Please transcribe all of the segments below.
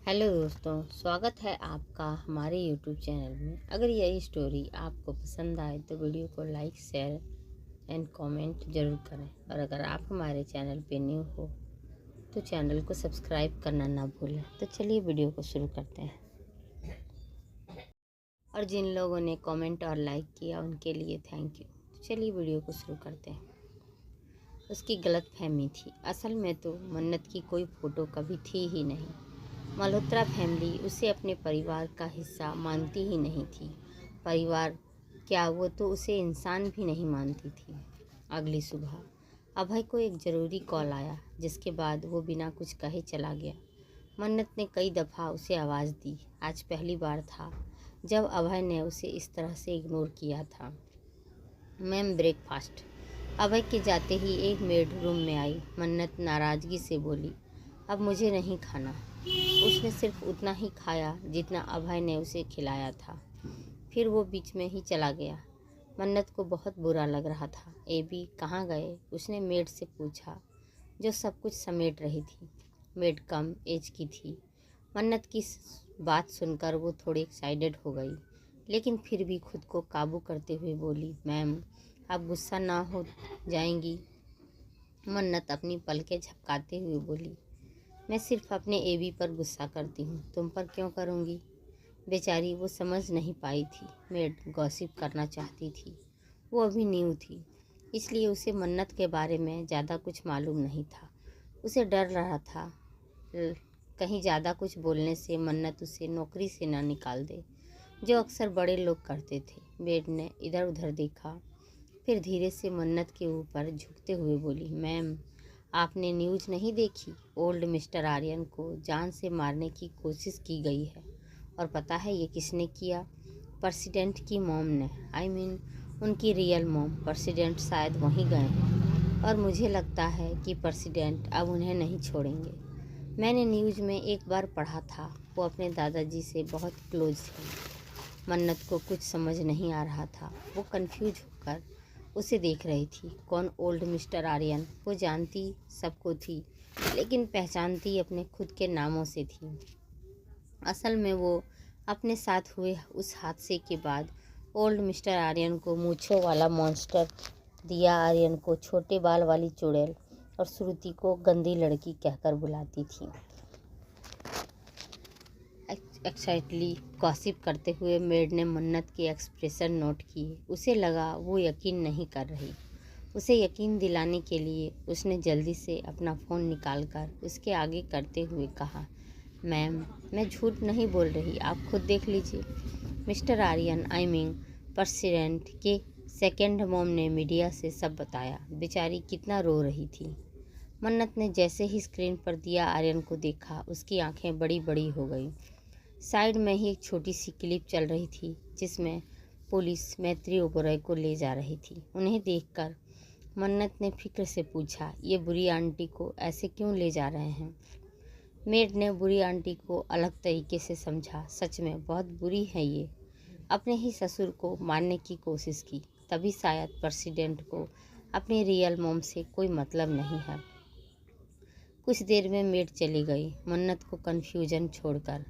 Hello दोस्तों, स्वागत है आपका हमारे यूट्यूब चैनल में। अगर यही स्टोरी आपको पसंद आए तो वीडियो को लाइक, शेयर एंड कमेंट ज़रूर करें। और अगर आप हमारे चैनल पे न्यू हो तो चैनल को सब्सक्राइब करना ना भूलें। तो चलिए वीडियो को शुरू करते हैं। और जिन लोगों ने कमेंट और लाइक किया उनके लिए थैंक यू। तो चलिए वीडियो को शुरू करते हैं। उसकी गलत फहमी थी। असल में तो मन्नत की कोई फ़ोटो कभी थी ही नहीं। मल्होत्रा फैमिली उसे अपने परिवार का हिस्सा मानती ही नहीं थी। परिवार क्या, वो तो उसे इंसान भी नहीं मानती थी। अगली सुबह अभय को एक ज़रूरी कॉल आया, जिसके बाद वो बिना कुछ कहे चला गया। मन्नत ने कई दफ़ा उसे आवाज़ दी। आज पहली बार था जब अभय ने उसे इस तरह से इग्नोर किया था। Ma'am, breakfast. अभय के जाते ही एक मेड रूम में आई। मन्नत नाराज़गी से बोली, अब मुझे नहीं खाना। उसने सिर्फ उतना ही खाया जितना अभय ने उसे खिलाया था। फिर वो बीच में ही चला गया। मन्नत को बहुत बुरा लग रहा था। एबी कहाँ गए, उसने मेड से पूछा, जो सब कुछ समेट रही थी। मेड कम एज की थी। मन्नत की बात सुनकर वो थोड़ी एक्साइटेड हो गई, लेकिन फिर भी खुद को काबू करते हुए बोली, मैम आप गुस्सा ना हो जाएंगी। मन्नत अपनी पलकें झपकाते हुए बोली, मैं सिर्फ अपने एबी पर गुस्सा करती हूँ, तुम पर क्यों करूँगी। बेचारी वो समझ नहीं पाई थी। मेड गॉसिप करना चाहती थी। वो अभी न्यू थी, इसलिए उसे मन्नत के बारे में ज़्यादा कुछ मालूम नहीं था। उसे डर रहा था कहीं ज़्यादा कुछ बोलने से मन्नत उसे नौकरी से ना निकाल दे, जो अक्सर बड़े लोग करते थे। मेड ने इधर उधर देखा, फिर धीरे से मन्नत के ऊपर झुकते हुए बोली, मैम आपने न्यूज़ नहीं देखी? ओल्ड मिस्टर आर्यन को जान से मारने की कोशिश की गई है। और पता है ये किसने किया? प्रेसिडेंट की मॉम ने। आई मीन उनकी रियल मॉम। प्रेसिडेंट शायद वहीं गए हैं और मुझे लगता है कि प्रेसिडेंट अब उन्हें नहीं छोड़ेंगे। मैंने न्यूज़ में एक बार पढ़ा था, वो अपने दादाजी से बहुत क्लोज थे। मन्नत को कुछ समझ नहीं आ रहा था। वो कंफ्यूज होकर उसे देख रही थी। कौन ओल्ड मिस्टर आर्यन? वो जानती सबको थी, लेकिन पहचानती अपने खुद के नामों से थी। असल में वो अपने साथ हुए उस हादसे के बाद ओल्ड मिस्टर आर्यन को मूंछों वाला मॉन्स्टर, दिया आर्यन को छोटे बाल वाली चुड़ैल और श्रुति को गंदी लड़की कहकर बुलाती थी। एक्साइटली गॉसिप करते हुए मेड ने मन्नत के एक्सप्रेशन नोट किए। उसे लगा वो यकीन नहीं कर रही। उसे यकीन दिलाने के लिए उसने जल्दी से अपना फ़ोन निकालकर उसके आगे करते हुए कहा, मैम मैं झूठ नहीं बोल रही, आप खुद देख लीजिए। Mister Aryan, I mean president के सेकंड मॉम ने मीडिया से सब बताया। बेचारी कितना रो रही थी। मन्नत ने जैसे ही स्क्रीन पर दिया आर्यन को देखा, उसकी आंखें बड़ी बड़ी हो गई। साइड में ही एक छोटी सी क्लिप चल रही थी, जिसमें पुलिस मैत्री ओबरॉय को ले जा रही थी। उन्हें देखकर मन्नत ने फिक्र से पूछा, ये बुरी आंटी को ऐसे क्यों ले जा रहे हैं? मेड ने बुरी आंटी को अलग तरीके से समझा। सच में बहुत बुरी है ये। अपने ही ससुर को मारने की कोशिश की। तभी शायद प्रेसिडेंट को अपनी रियल मॉम से कोई मतलब नहीं है। कुछ देर में मेड चली गई, मन्नत को कन्फ्यूजन छोड़कर।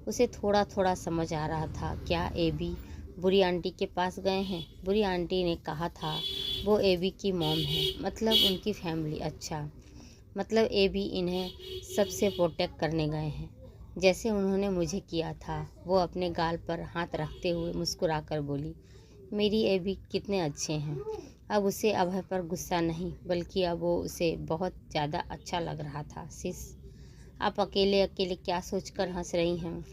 उसे थोड़ा थोड़ा समझ आ रहा था। क्या एबी बुरी आंटी के पास गए हैं? बुरी आंटी ने कहा था वो एबी की मॉम है, मतलब उनकी फैमिली। अच्छा, मतलब एबी इन्हें सबसे प्रोटेक्ट करने गए हैं, जैसे उन्होंने मुझे किया था। वो अपने गाल पर हाथ रखते हुए मुस्कुराकर बोली, मेरी एबी कितने अच्छे हैं। अब उसे अभय पर गुस्सा नहीं, बल्कि अब वो उसे बहुत ज़्यादा अच्छा लग रहा था। सिस, आप अकेले अकेले क्या सोचकर हंस रही हैं?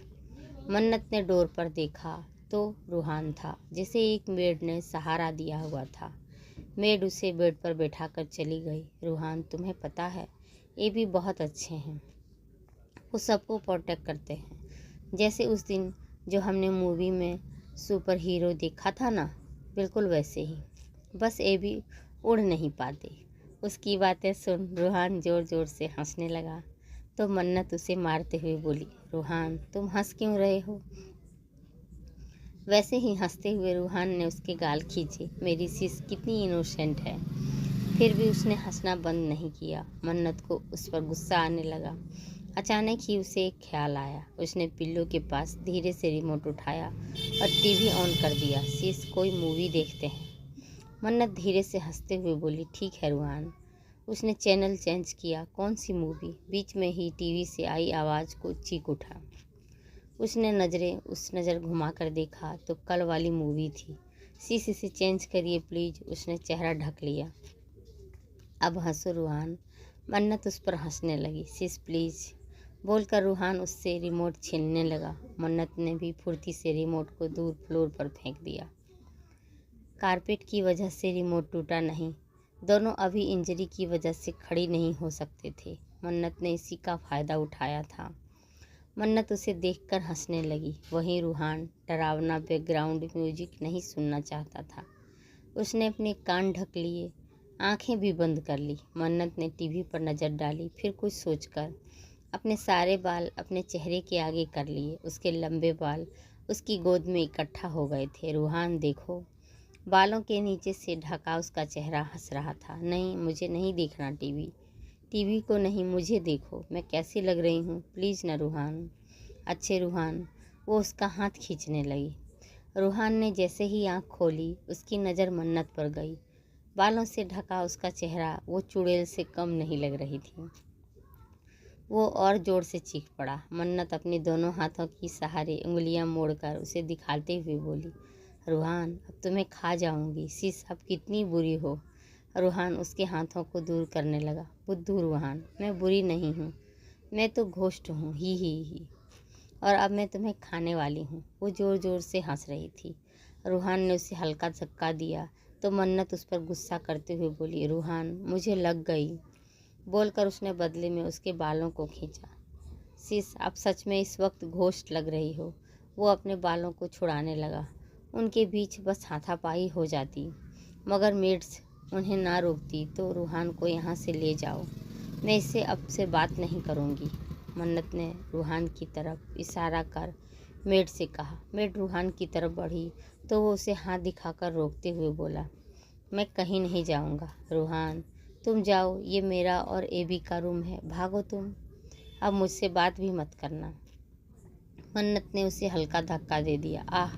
मन्नत ने डोर पर देखा तो रूहान था, जिसे एक मेड ने सहारा दिया हुआ था। मेड उसे बेड पर बैठाकर चली गई। रूहान, तुम्हें पता है ये भी बहुत अच्छे हैं, वो सबको प्रोटेक्ट करते हैं, जैसे उस दिन जो हमने मूवी में सुपर हीरो देखा था ना, बिल्कुल वैसे ही। बस ये भी उड़ नहीं पाते। उसकी बातें सुन रूहान ज़ोर ज़ोर से हंसने लगा, तो मन्नत उसे मारते हुए बोली, रूहान तुम हंस क्यों रहे हो? वैसे ही हंसते हुए रूहान ने उसके गाल खींचे। मेरी सिस कितनी इनोसेंट है। फिर भी उसने हंसना बंद नहीं किया। मन्नत को उस पर गुस्सा आने लगा। अचानक ही उसे एक ख्याल आया। उसने पिल्लो के पास धीरे से रिमोट उठाया और टीवी ऑन कर दिया। शीश, कोई मूवी देखते हैं। मन्नत धीरे से हंसते हुए बोली, ठीक है रूहान। उसने चैनल चेंज किया। कौन सी मूवी? बीच में ही टीवी से आई आवाज़ को चीख उठा। उसने नज़र घुमाकर देखा तो कल वाली मूवी थी। शीश, इसे चेंज करिए प्लीज़। उसने चेहरा ढक लिया। अब हंसो रूहान। मन्नत उस पर हंसने लगी। शीश प्लीज़ बोलकर रूहान उससे रिमोट छीनने लगा। मन्नत ने भी फुर्ती से रिमोट को दूर फ्लोर पर फेंक दिया। कारपेट की वजह से रिमोट टूटा नहीं। दोनों अभी इंजरी की वजह से खड़ी नहीं हो सकते थे। मन्नत ने इसी का फ़ायदा उठाया था। मन्नत उसे देखकर हंसने लगी। वहीं रूहान डरावना बैकग्राउंड म्यूजिक नहीं सुनना चाहता था। उसने अपने कान ढक लिए, आंखें भी बंद कर ली। मन्नत ने टीवी पर नज़र डाली, फिर कुछ सोचकर अपने सारे बाल अपने चेहरे के आगे कर लिए। उसके लंबे बाल उसकी गोद में इकट्ठा हो गए थे। रूहान देखो। बालों के नीचे से ढका उसका चेहरा हंस रहा था। नहीं, मुझे नहीं देखना टीवी। टीवी को नहीं, मुझे देखो। मैं कैसी लग रही हूँ? प्लीज़ ना रूहान। अच्छे रूहान। वो उसका हाथ खींचने लगी। रूहान ने जैसे ही आँख खोली, उसकी नज़र मन्नत पर गई। बालों से ढका उसका चेहरा वो चुड़ैल से कम नहीं लग रही थी। वो और जोर से चीख पड़ा। मन्नत अपने दोनों हाथों की सहारे उंगलियां मोड़कर उसे दिखाते हुए बोली, रूहान, अब तुम्हें खा जाऊंगी। शीश, अब कितनी बुरी हो। रूहान उसके हाथों को दूर करने लगा। बुद्धू रूहान, मैं बुरी नहीं हूँ। मैं तो घोस्ट हूँ। ही और अब मैं तुम्हें खाने वाली हूँ। वो ज़ोर ज़ोर से हंस रही थी। रूहान ने उसे हल्का धक्का दिया तो मन्नत उस पर गुस्सा करते हुए बोली, रूहान, मुझे लग गई। बोलकर उसने बदले में उसके बालों को खींचा। शीश, आप सच में इस वक्त घोस्ट लग रही हो। वो अपने बालों को छुड़ाने लगा। उनके बीच बस हाथापाई हो जाती, मगर मेड्स उन्हें ना रोकती। तो रूहान को यहाँ से ले जाओ, मैं इससे अब से बात नहीं करूँगी। मन्नत ने रूहान की तरफ इशारा कर मेड से कहा। मेड रूहान की तरफ बढ़ी तो वो उसे हाथ दिखाकर रोकते हुए बोला, मैं कहीं नहीं जाऊँगा। रूहान, तुम जाओ, ये मेरा और एबी का रूम है। भागो तुम। अब मुझसे बात भी मत करना। मन्नत ने उसे हल्का धक्का दे दिया। आह,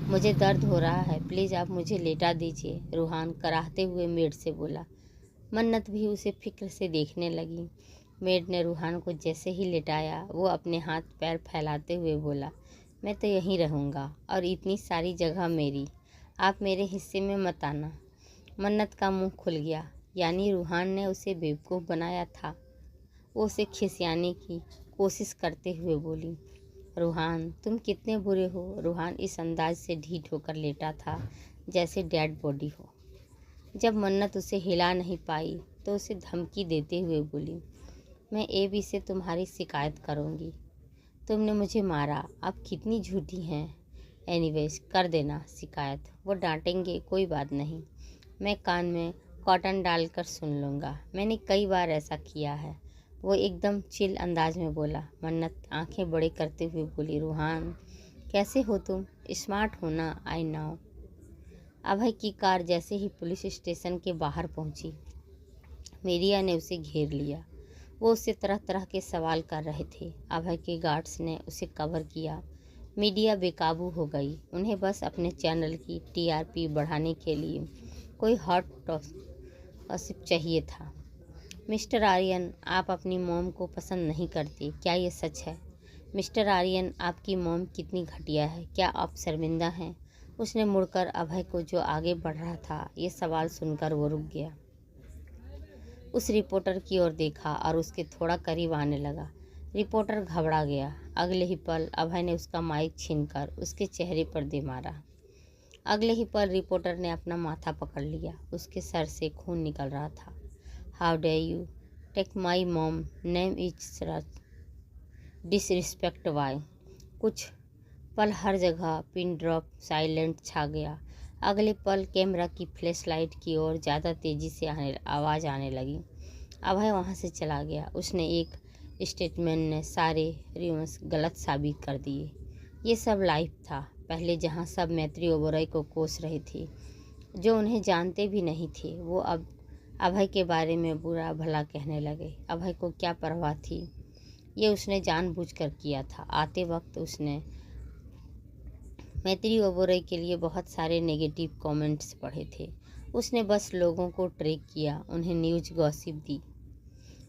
मुझे दर्द हो रहा है, प्लीज़ आप मुझे लेटा दीजिए। रूहान कराहते हुए मेड से बोला। मन्नत भी उसे फिक्र से देखने लगी। मेड ने रूहान को जैसे ही लेटाया, वो अपने हाथ पैर फैलाते हुए बोला, मैं तो यहीं रहूँगा और इतनी सारी जगह मेरी। आप मेरे हिस्से में मत आना। मन्नत का मुंह खुल गया। यानी रूहान ने उसे बेवकूफ़ बनाया था। वो उसे खिसियाने की कोशिश करते हुए बोली, रूहान, तुम कितने बुरे हो। रूहान इस अंदाज से ढीठ होकर लेटा था जैसे डेड बॉडी हो। जब मन्नत उसे हिला नहीं पाई तो उसे धमकी देते हुए बोली, मैं एबी से तुम्हारी शिकायत करूँगी। तुमने मुझे मारा। आप कितनी झूठी हैं। एनीवेज, कर देना शिकायत। वो डांटेंगे, कोई बात नहीं। मैं कान में कॉटन डालकर सुन लूँगा। मैंने कई बार ऐसा किया है। वो एकदम चिल अंदाज में बोला। मन्नत आंखें बड़े करते हुए बोली, रूहान, कैसे हो तुम? स्मार्ट हो ना? I know. अभय की कार जैसे ही पुलिस स्टेशन के बाहर पहुंची, मीडिया ने उसे घेर लिया। वो उससे तरह तरह के सवाल कर रहे थे। अभय के गार्ड्स ने उसे कवर किया। मीडिया बेकाबू हो गई। उन्हें बस अपने चैनल की टीआरपी बढ़ाने के लिए कोई हॉट गॉसिप चाहिए था। मिस्टर आर्यन, आप अपनी मॉम को पसंद नहीं करते, क्या ये सच है? मिस्टर आर्यन, आपकी मॉम कितनी घटिया है, क्या आप शर्मिंदा हैं? उसने मुड़कर अभय को, जो आगे बढ़ रहा था, ये सवाल सुनकर वो रुक गया। उस रिपोर्टर की ओर देखा और उसके थोड़ा करीब आने लगा। रिपोर्टर घबरा गया। अगले ही पल अभय ने उसका माइक छीनकर उसके चेहरे पर दे मारा। अगले ही पल रिपोर्टर ने अपना माथा पकड़ लिया। उसके सर से खून निकल रहा था। How dare you take my mom name is disrespect why. कुछ पल हर जगह पिन ड्रॉप साइलेंट छा गया। अगले पल कैमरा की फ्लैश लाइट की ओर ज़्यादा तेज़ी से आवाज़ आने लगी। अभय वहाँ से चला गया। उसने एक स्टेटमेंट ने सारे रिवर्स गलत साबित कर दिए। ये सब लाइव था। पहले जहाँ सब मैत्री ओबरॉय को कोस रही थी, जो उन्हें जानते भी नहीं थे, वो अब अभय के बारे में बुरा भला कहने लगे। अभय को क्या परवाह थी? ये उसने जानबूझकर किया था। आते वक्त उसने मैत्री ओबेरॉय के लिए बहुत सारे नेगेटिव कमेंट्स पढ़े थे। उसने बस लोगों को ट्रैक किया, उन्हें न्यूज़ गॉसिप दी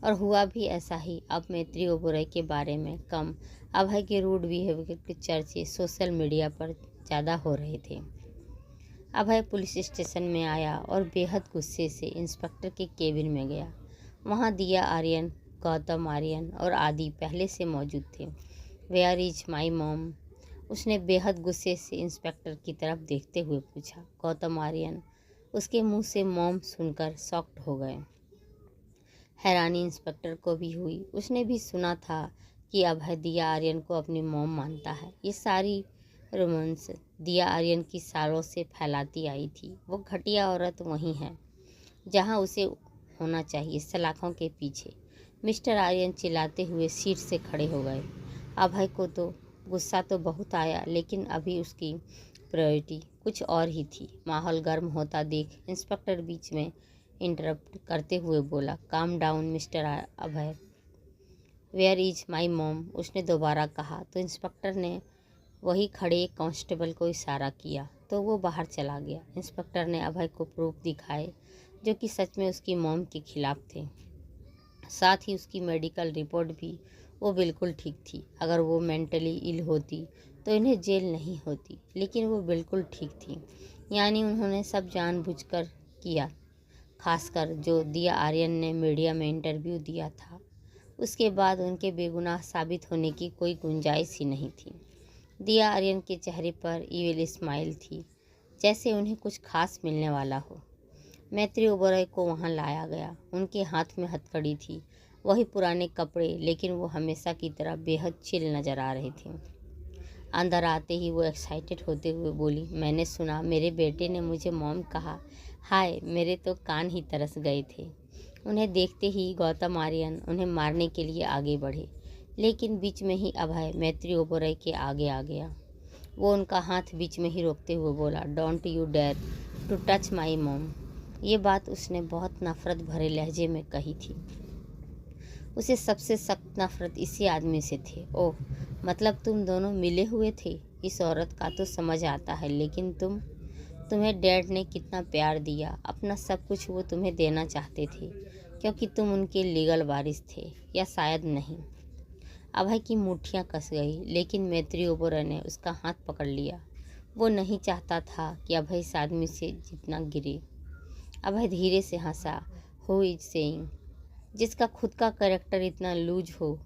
और हुआ भी ऐसा ही। अब मैत्री ओबेरॉय के बारे में कम, अभय के रूड बिहेवियर के चर्चे सोशल मीडिया पर ज़्यादा हो रहे थे। अभय पुलिस स्टेशन में आया और बेहद गुस्से से इंस्पेक्टर के केबिन में गया। वहाँ दिया आर्यन, गौतम आर्यन और आदि पहले से मौजूद थे। Where is my mom? उसने बेहद गुस्से से इंस्पेक्टर की तरफ देखते हुए पूछा। गौतम आर्यन उसके मुंह से मॉम सुनकर शॉक्ड हो गए। हैरानी इंस्पेक्टर को भी हुई। उसने भी सुना था कि अभय दिया आर्यन को अपनी मॉम मानता है। ये सारी रोमांस दिया आर्यन की सालों से फैलाती आई थी। वो घटिया औरत वहीं है जहां उसे होना चाहिए, सलाखों के पीछे। मिस्टर आर्यन चिल्लाते हुए सीट से खड़े हो गए। अभय को तो गुस्सा तो बहुत आया, लेकिन अभी उसकी प्रायोरिटी कुछ और ही थी। माहौल गर्म होता देख इंस्पेक्टर बीच में इंटरप्ट करते हुए बोला, calm down mister Abhay. Where is my mom? उसने दोबारा कहा तो इंस्पेक्टर ने वही खड़े कांस्टेबल को इशारा किया तो वो बाहर चला गया। इंस्पेक्टर ने अभय को प्रूफ दिखाए जो कि सच में उसकी मॉम के खिलाफ थे। साथ ही उसकी मेडिकल रिपोर्ट भी वो बिल्कुल ठीक थी। अगर वो मेंटली इल होती तो इन्हें जेल नहीं होती, लेकिन वो बिल्कुल ठीक थी। यानी उन्होंने सब जानबूझकर किया। खासकर जो दिया आर्यन ने मीडिया में इंटरव्यू दिया था, उसके बाद उनके बेगुनाह साबित होने की कोई गुंजाइश ही नहीं थी। दिया आर्यन के चेहरे पर ईविल स्माइल थी, जैसे उन्हें कुछ खास मिलने वाला हो। मैत्री ओबेरॉय को वहां लाया गया। उनके हाथ में हथकड़ी थी, वही पुराने कपड़े, लेकिन वो हमेशा की तरह बेहद चिल नजर आ रहे थे। अंदर आते ही वो एक्साइटेड होते हुए बोली, मैंने सुना मेरे बेटे ने मुझे मॉम कहा। हाय, मेरे तो कान ही तरस गए थे। उन्हें देखते ही गौतम आर्यन उन्हें मारने के लिए आगे बढ़े, लेकिन बीच में ही अभय मैत्री ओबेरॉय के आगे आ गया। वो उनका हाथ बीच में ही रोकते हुए बोला, don't you dare to touch my mom. ये बात उसने बहुत नफरत भरे लहजे में कही थी। उसे सबसे सख्त नफरत इसी आदमी से थी। ओह, मतलब तुम दोनों मिले हुए थे? इस औरत का तो समझ आता है, लेकिन तुम्हें डैड ने कितना प्यार दिया। अपना सब कुछ वो तुम्हें देना चाहते थे क्योंकि तुम उनके लीगल वारिस थे, या शायद नहीं। अभय की मुट्ठियां कस गई, लेकिन मैत्री ओबेरॉय ने उसका हाथ पकड़ लिया। वो नहीं चाहता था कि अभय इस आदमी से जितना गिरे। अभय धीरे से हंसा। Who is saying? जिसका खुद का कैरेक्टर इतना लूज हो,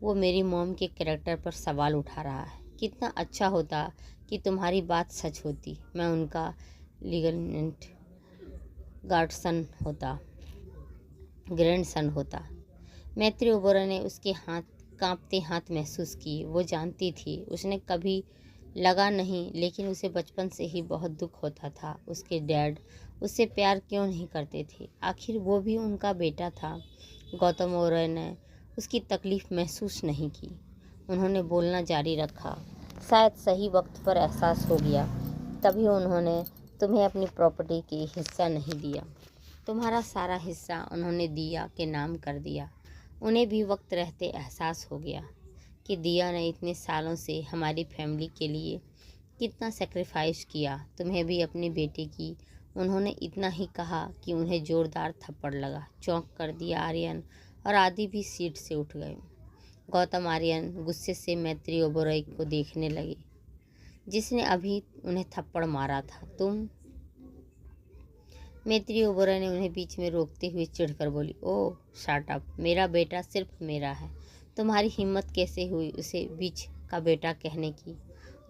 वो मेरी मॉम के कैरेक्टर पर सवाल उठा रहा है। कितना अच्छा होता कि तुम्हारी बात सच होती, मैं उनका लीगल ग्रैंडसन होता। मैत्री ओबेरॉय ने उसके कांपते हाथ महसूस किए। वो जानती थी उसने कभी लगा नहीं, लेकिन उसे बचपन से ही बहुत दुख होता था। उसके डैड उससे प्यार क्यों नहीं करते थे? आखिर वो भी उनका बेटा था। गौतम ओबेरॉय ने उसकी तकलीफ महसूस नहीं की। उन्होंने बोलना जारी रखा। शायद सही वक्त पर एहसास हो गया, तभी उन्होंने तुम्हें अपनी प्रॉपर्टी की हिस्सा नहीं दिया। तुम्हारा सारा हिस्सा उन्होंने दिया के नाम कर दिया। उन्हें भी वक्त रहते एहसास हो गया कि दिया ने इतने सालों से हमारी फैमिली के लिए कितना सेक्रीफाइस किया। तुम्हें भी अपने बेटे की। उन्होंने इतना ही कहा कि उन्हें जोरदार थप्पड़ लगा। चौंक कर दिया आर्यन और आदि भी सीट से उठ गए। गौतम आर्यन गुस्से से मैत्री ओबेरॉय को देखने लगे, जिसने अभी उन्हें थप्पड़ मारा था। तुम? मैत्री ओबेरॉय ने उन्हें बीच में रोकते हुए चिढ़कर बोली, ओह शट अप, मेरा बेटा सिर्फ मेरा है। तुम्हारी हिम्मत कैसे हुई उसे बीच का बेटा कहने की?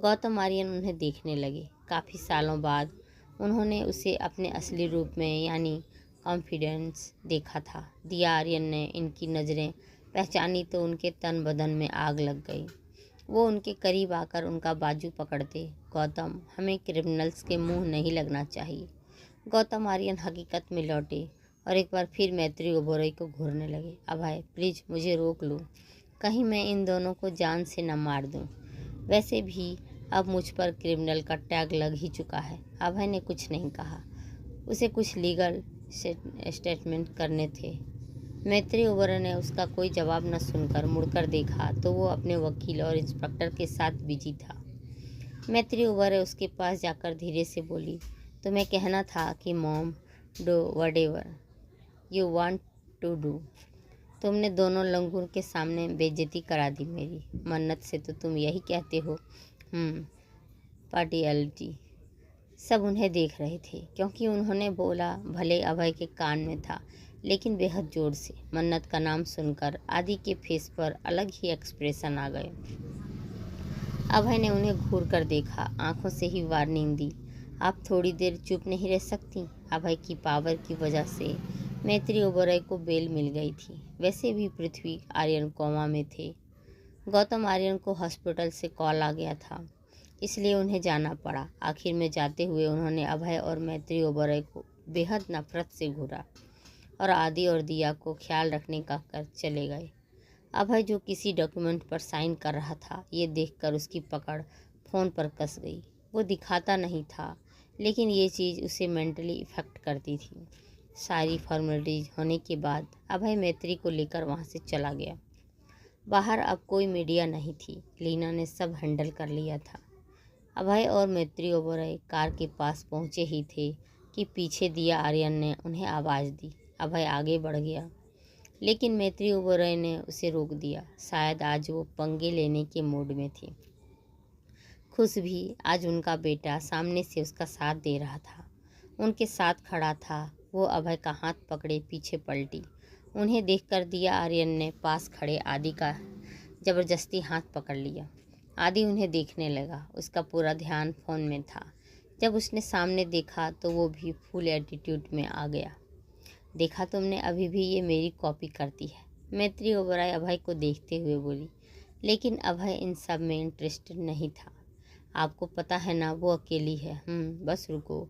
गौतम आर्यन उन्हें देखने लगे। काफ़ी सालों बाद उन्होंने उसे अपने असली रूप में, यानी कॉन्फिडेंस देखा था। दिया आर्यन ने इनकी नज़रें पहचानी तो उनके तन बदन में आग लग गई। वो उनके करीब आकर उनका बाजू पकड़ते। गौतम, हमें क्रिमिनल्स के मुंह नहीं लगना चाहिए। गौतम आर्यन हकीकत में लौटे और एक बार फिर मैत्री ओबेरॉय को घूरने लगे। अभय प्लीज़ मुझे रोक लो, कहीं मैं इन दोनों को जान से न मार दूं। वैसे भी अब मुझ पर क्रिमिनल का टैग लग ही चुका है। अभय ने कुछ नहीं कहा। उसे कुछ लीगल स्टेटमेंट करने थे। मैत्री ओबरॉय ने उसका कोई जवाब न सुनकर मुड़कर देखा तो वो अपने वकील और इंस्पेक्टर के साथ बिजी था। मैत्री ओबरॉय उसके पास जाकर धीरे से बोली, तुम्हें कहना था कि mom, do whatever you want to do. तुमने दोनों लंगूर के सामने बेइज्जती करा दी मेरी। मन्नत से तो तुम यही कहते हो। पार्टियलिटी। सब उन्हें देख रहे थे क्योंकि उन्होंने बोला भले अभय के कान में था, लेकिन बेहद जोर से। मन्नत का नाम सुनकर आदि के फेस पर अलग ही एक्सप्रेशन आ गए। अभय ने उन्हें घूर कर देखा, आंखों से ही वार्निंग दी, आप थोड़ी देर चुप नहीं रह सकती। अभय की पावर की वजह से मैत्री ओबरॉय को बेल मिल गई थी। वैसे भी पृथ्वी आर्यन कोमा में थे। गौतम आर्यन को हॉस्पिटल से कॉल आ गया था, इसलिए उन्हें जाना पड़ा। आखिर में जाते हुए उन्होंने अभय और मैत्री ओबरॉय को बेहद नफरत से घूरा और आदि और दिया को ख्याल रखने का कर चले गए। अभय जो किसी डॉक्यूमेंट पर साइन कर रहा था, ये देखकर उसकी पकड़ फ़ोन पर कस गई। वो दिखाता नहीं था, लेकिन ये चीज़ उसे मेंटली इफ़ेक्ट करती थी। सारी फॉर्मेलिटीज़ होने के बाद अभय मैत्री को लेकर वहाँ से चला गया। बाहर अब कोई मीडिया नहीं थी, लीना ने सब हैंडल कर लिया था। अभय और मैत्री ओबरॉय कार के पास पहुँचे ही थे कि पीछे दिया आर्यन ने उन्हें आवाज़ दी। अभय आगे बढ़ गया, लेकिन मैत्री ओबरॉय ने उसे रोक दिया। शायद आज वो पंगे लेने के मूड में थी। खुश भी, आज उनका बेटा सामने से उसका साथ दे रहा था, उनके साथ खड़ा था। वो अभय का हाथ पकड़े पीछे पलटी। उन्हें देखकर दिया आर्यन ने पास खड़े आदि का ज़बरदस्ती हाथ पकड़ लिया। आदि उन्हें देखने लगा, उसका पूरा ध्यान फ़ोन में था। जब उसने सामने देखा तो वो भी फुल एटीट्यूड में आ गया। देखा तुमने, अभी भी ये मेरी कॉपी करती है। मैत्री ओबरॉय अभय को देखते हुए बोली, लेकिन अभय इन सब में इंटरेस्टेड नहीं था। आपको पता है ना वो अकेली है। बस रुको,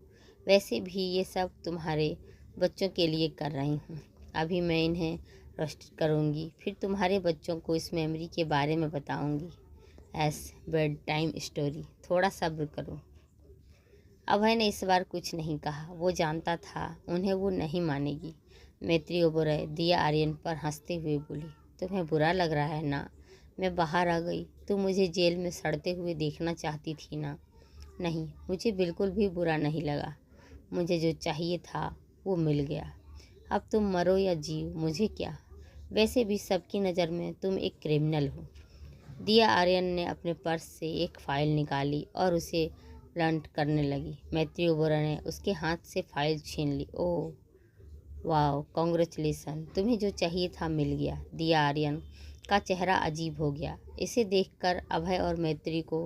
वैसे भी ये सब तुम्हारे बच्चों के लिए कर रही हूँ। अभी मैं इन्हें रोस्ट करूँगी, फिर तुम्हारे बच्चों को इस मेमोरी के बारे में बताऊँगी एस बेड टाइम स्टोरी। थोड़ा सब्र करो। अभय ने इस बार कुछ नहीं कहा। वो जानता था उन्हें वो नहीं मानेगी। मैत्री ओबरॉय दिया आर्यन पर हंसते हुए बोली, तुम्हें बुरा लग रहा है ना, मैं बाहर आ गई। तुम मुझे जेल में सड़ते हुए देखना चाहती थी ना। नहीं, मुझे बिल्कुल भी बुरा नहीं लगा। मुझे जो चाहिए था वो मिल गया। अब तुम मरो या जियो, मुझे क्या। वैसे भी सबकी नज़र में तुम एक क्रिमिनल हो। दिया आर्यन ने अपने पर्स से एक फ़ाइल निकाली और उसे ब्लंट करने लगी। मैत्री ओबरॉय ने उसके हाथ से फाइल छीन ली। ओह वाह, कॉन्ग्रेचुलेसन, तुम्हें जो चाहिए था मिल गया। दिया आर्यन का चेहरा अजीब हो गया। इसे देखकर अभय और मैत्री को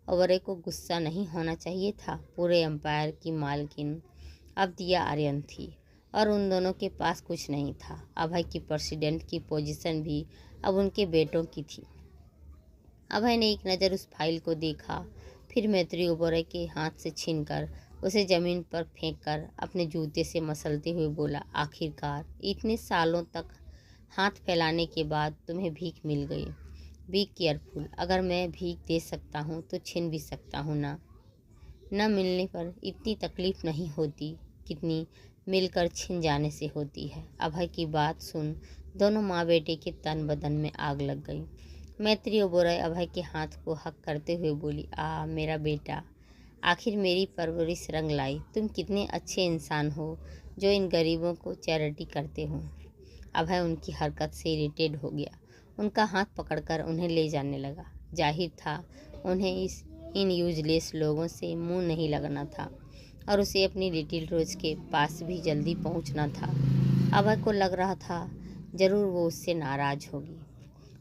ओबरॉय को गुस्सा नहीं होना चाहिए था। पूरे एम्पायर की मालकिन अब दिया आर्यन थी और उन दोनों के पास कुछ नहीं था। अभय की प्रेसिडेंट की पोजीशन भी अब उनके बेटों की थी। अभय ने एक नज़र उस फाइल को देखा, फिर मैत्री ओबरॉय के हाथ से छीनकर उसे ज़मीन पर फेंककर अपने जूते से मसलते हुए बोला, आखिरकार इतने सालों तक हाथ फैलाने के बाद तुम्हें भीख मिल गई। बी केयरफुल, अगर मैं भीख दे सकता हूँ तो छीन भी सकता हूँ ना। न मिलने पर इतनी तकलीफ़ नहीं होती कितनी मिलकर छिन जाने से होती है। अभय की बात सुन दोनों माँ बेटे के तन बदन में आग लग गई। मैत्री ओबरॉय अभय के हाथ को हक करते हुए बोली, मेरा बेटा, आखिर मेरी परवरिश रंग लाई। तुम कितने अच्छे इंसान हो जो इन गरीबों को चैरिटी करते हो। अभय उनकी हरकत से इरिटेट हो गया। उनका हाथ पकड़कर उन्हें ले जाने लगा। जाहिर था उन्हें इन यूजलेस लोगों से मुंह नहीं लगना था और उसे अपनी लिटिल रोज के पास भी जल्दी पहुंचना था। अभय को लग रहा था ज़रूर वो उससे नाराज़ होगी।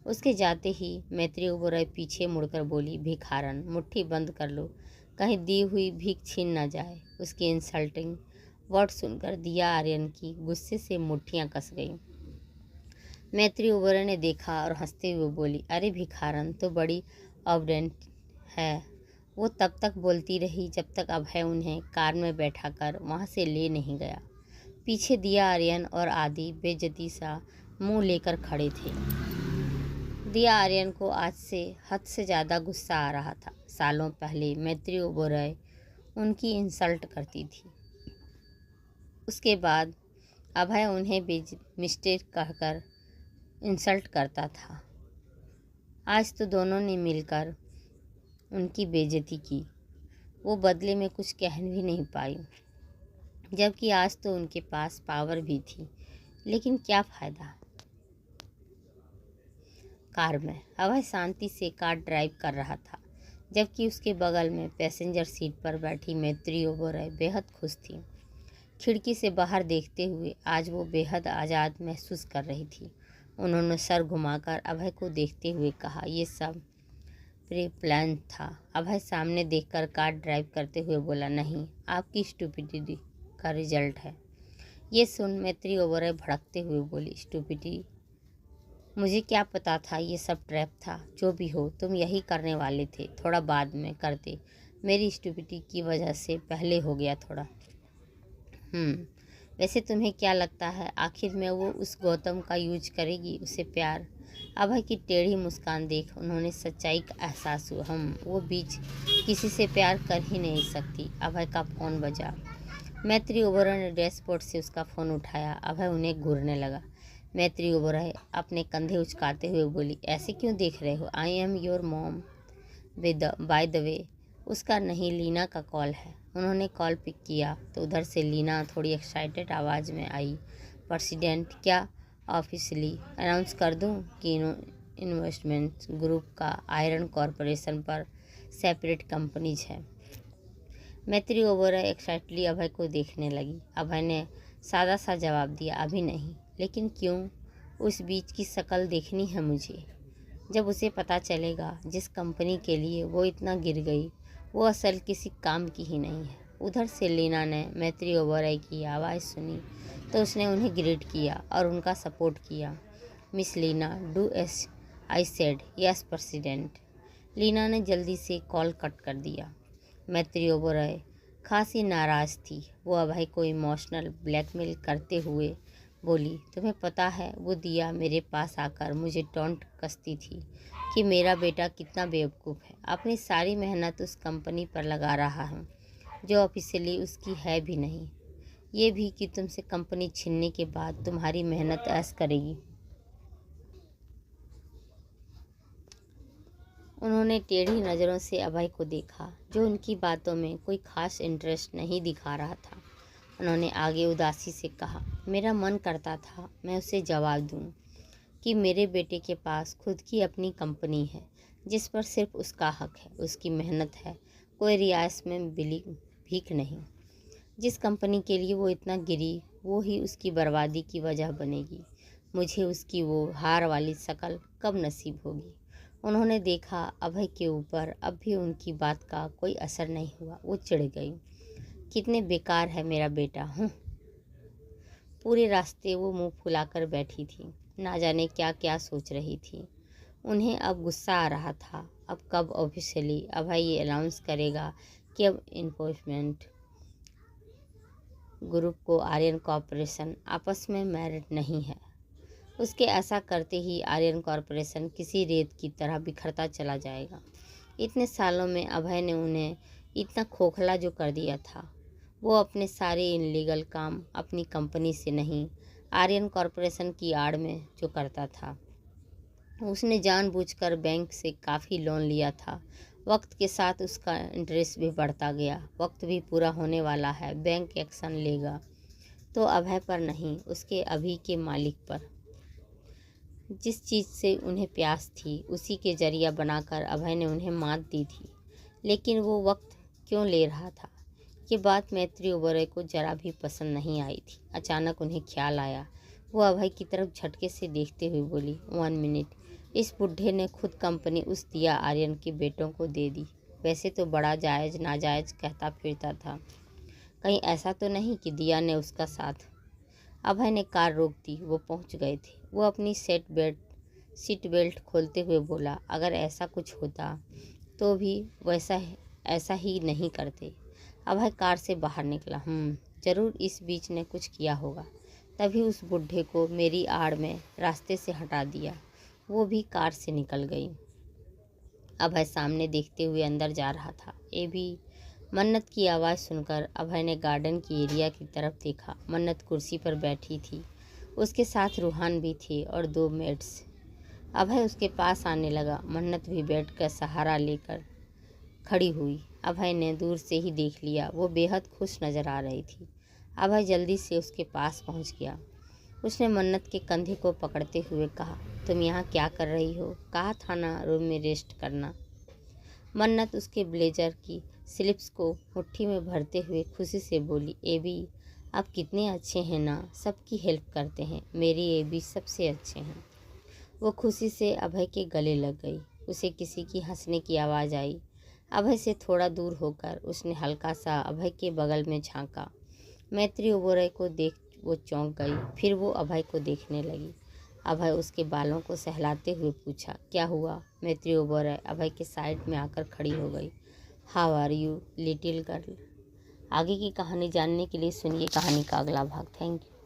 उसके जाते ही मैत्री ओबरॉय पीछे मुड़कर बोली, भिखारन, मुट्ठी बंद कर लो, कहीं दी हुई भीख छीन ना जाए। उसकी इंसल्टिंग वर्ड सुनकर दिया आर्यन की गुस्से से मुट्ठियाँ कस गईं। मैत्री ओबरॉय ने देखा और हंसते हुए बोली, अरे भिखारन तो बड़ी ऑब्डेंट है। वो तब तक बोलती रही जब तक अभय उन्हें कार में बैठाकर वहाँ से ले नहीं गया। पीछे दिया आर्यन और आदि बेइज्जती सा मुंह लेकर खड़े थे। दिया आर्यन को आज से हद से ज़्यादा गुस्सा आ रहा था। सालों पहले मैत्री ओबरॉय उनकी इंसल्ट करती थी, उसके बाद अभय उन्हें मिस्टेक कहकर इंसल्ट करता था। आज तो दोनों ने मिलकर उनकी बेइज्जती की। वो बदले में कुछ कह भी नहीं पाई, जबकि आज तो उनके पास पावर भी थी। लेकिन क्या फ़ायदा। कार में अभय शांति से कार ड्राइव कर रहा था, जबकि उसके बगल में पैसेंजर सीट पर बैठी मैत्री ओबेरॉय बेहद खुश थी। खिड़की से बाहर देखते हुए आज वो बेहद आज़ाद महसूस कर रही थी। उन्होंने सर घुमाकर अभय को देखते हुए कहा, ये सब प्री प्लान था। अभय सामने देखकर कार ड्राइव करते हुए बोला, नहीं, आपकी स्टूपिडिटी का रिजल्ट है। ये सुन मैत्री ओबेरॉय भड़कते हुए बोली, स्टूपिडिटी? मुझे क्या पता था ये सब ट्रैप था। जो भी हो, तुम यही करने वाले थे। थोड़ा बाद में करते, मेरी स्टूपिडिटी की वजह से पहले हो गया थोड़ा। वैसे तुम्हें क्या लगता है आखिर में वो उस गौतम का यूज करेगी, उसे प्यार? अभय की टेढ़ी मुस्कान देख उन्होंने सच्चाई का एहसास हुआ। वो बीच किसी से प्यार कर ही नहीं सकती। अभय का फ़ोन बजा। मैत्री ओबेरॉय ने डैशबोर्ड से उसका फ़ोन उठाया। अभय उन्हें घूरने लगा। मैत्री ओबेरॉय अपने कंधे उचकाते हुए बोली, ऐसे क्यों देख रहे हो? I am your mom by the way. उसका नहीं, लीना का कॉल है। उन्होंने कॉल पिक किया तो उधर से लीना थोड़ी एक्साइटेड आवाज़ में आई, प्रेसिडेंट, क्या ऑफिशियली अनाउंस कर दूं कि इन्वेस्टमेंट ग्रुप का आयरन कॉरपोरेशन पर सेपरेट कंपनीज है? मैत्री ओबेरॉय एक्साइटली अभय को देखने लगी। अभय ने सादा सा जवाब दिया, अभी नहीं। लेकिन क्यों? उस बीच की शक्ल देखनी है मुझे। जब उसे पता चलेगा जिस कंपनी के लिए वो इतना गिर गई, वो असल किसी काम की ही नहीं है। उधर से लीना ने मैत्री ओबेरॉय की आवाज़ सुनी तो उसने उन्हें ग्रीट किया और उनका सपोर्ट किया। Miss Leena, do as I said. Yes president. Leena ने जल्दी से कॉल कट कर दिया। मैत्री ओबेरॉय खासी नाराज़ थी। वो अभय को इमोशनल ब्लैकमेल करते हुए बोली, तुम्हें पता है वो दिया मेरे पास आकर मुझे टॉन्ट कसती थी कि मेरा बेटा कितना बेवकूफ़ है, अपनी सारी मेहनत उस कंपनी पर लगा रहा है जो ऑफिशियली उसकी है भी नहीं। ये भी कि तुमसे कंपनी छीनने के बाद तुम्हारी मेहनत ऐश करेगी। उन्होंने टेढ़ी नज़रों से अभय को देखा, जो उनकी बातों में कोई खास इंटरेस्ट नहीं दिखा रहा था। उन्होंने आगे उदासी से कहा, मेरा मन करता था मैं उसे जवाब दूं कि मेरे बेटे के पास खुद की अपनी कंपनी है जिस पर सिर्फ उसका हक है, उसकी मेहनत है, कोई रियायत में भीख नहीं। जिस कंपनी के लिए वो इतना गिरी वो ही उसकी बर्बादी की वजह बनेगी। मुझे उसकी वो हार वाली शक्ल कब नसीब होगी? उन्होंने देखा अभय के ऊपर अब भी उनकी बात का कोई असर नहीं हुआ। वो चिढ़ गई, कितने बेकार है मेरा बेटा। पूरे रास्ते वो मुंह फुलाकर बैठी थी, ना जाने क्या क्या सोच रही थी। उन्हें अब गुस्सा आ रहा था। अब कब ऑफिशियली अभय ये अनाउंस करेगा कि अब इन्वेस्टमेंट ग्रुप को आर्यन कॉरपोरेशन आपस में मैरिड नहीं है। उसके ऐसा करते ही आर्यन कॉरपोरेशन किसी रेत की तरह बिखरता चला जाएगा। इतने सालों में अभय ने उन्हें इतना खोखला जो कर दिया था, वो अपने सारे इनलीगल काम अपनी कंपनी से नहीं, आर्यन कॉरपोरेशन की आड़ में जो करता था। उसने जानबूझकर बैंक से काफ़ी लोन लिया था। वक्त के साथ उसका इंटरेस्ट भी बढ़ता गया। वक्त भी पूरा होने वाला है। बैंक एक्शन लेगा तो अभय पर नहीं, उसके अभी के मालिक पर। जिस चीज़ से उन्हें प्यास थी उसी के जरिया बनाकर अभय ने उन्हें मात दी थी। लेकिन वो वक्त क्यों ले रहा था? ये बात मैत्री ओबेरॉय को जरा भी पसंद नहीं आई थी। अचानक उन्हें ख्याल आया। वो अभय की तरफ झटके से देखते हुए बोली, 1 मिनट, इस बुढ़े ने खुद कंपनी उस दिया आर्यन के बेटों को दे दी। वैसे तो बड़ा जायज़ नाजायज़ कहता फिरता था। कहीं ऐसा तो नहीं कि दिया ने उसका साथ? अभय ने कार रोक दी। वो पहुंच गए थे। वो अपनी सीट बेल्ट खोलते हुए बोला, अगर ऐसा कुछ होता तो भी ऐसा ही नहीं करते। अभय कार से बाहर निकला। ज़रूर इस बीच ने कुछ किया होगा, तभी उस बुढ़े को मेरी आड़ में रास्ते से हटा दिया। वो भी कार से निकल गई। अभय सामने देखते हुए अंदर जा रहा था। ये भी मन्नत की आवाज़ सुनकर अभय ने गार्डन की एरिया की तरफ देखा। मन्नत कुर्सी पर बैठी थी, उसके साथ रूहान भी थे और 2 मेड्स। अभय उसके पास आने लगा। मन्नत भी बेड का सहारा लेकर खड़ी हुई। अभय ने दूर से ही देख लिया, वो बेहद खुश नज़र आ रही थी। अभय जल्दी से उसके पास पहुंच गया। उसने मन्नत के कंधे को पकड़ते हुए कहा, तुम यहाँ क्या कर रही हो? कहा था ना रूम में रेस्ट करना। मन्नत उसके ब्लेजर की स्लीव्स को मुट्ठी में भरते हुए खुशी से बोली, एबी आप कितने अच्छे हैं ना, सबकी हेल्प करते हैं, मेरी एबी सबसे अच्छे हैं। वो खुशी से अभय के गले लग गई। उसे किसी की हंसने की आवाज़ आई। अभय से थोड़ा दूर होकर उसने हल्का सा अभय के बगल में झांका। मैत्री ओबेरॉय को देख वो चौंक गई। फिर वो अभय को देखने लगी। अभय उसके बालों को सहलाते हुए पूछा, क्या हुआ? मैत्री ओबेरॉय अभय के साइड में आकर खड़ी हो गई। How are you little girl? आगे की कहानी जानने के लिए सुनिए कहानी का अगला भाग। Thank you.